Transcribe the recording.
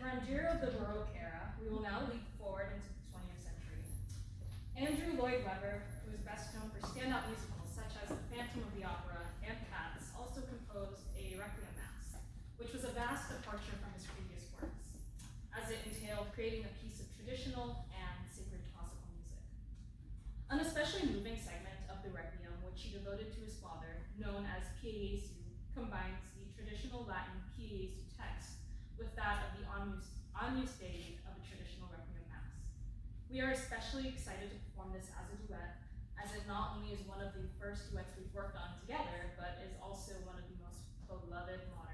grandeur of the Baroque era, we will now leap forward into the 20th century. Andrew Lloyd Webber, who is best known for standout musicals such as The Phantom of the Opera and Cats, also composed a Requiem Mass, which was a vast departure from his previous works, as it entailed creating a piece of traditional and sacred classical music. An especially moving segment of the Requiem, which he devoted to his father, known as Pie Jesu, combines the traditional Latin Pie Jesu text with that of the Agnus Dei of a traditional Requiem Mass. We are especially excited to perform this as a duet, as it not only is one of the first duets we've worked on together, but is also one of the most beloved modern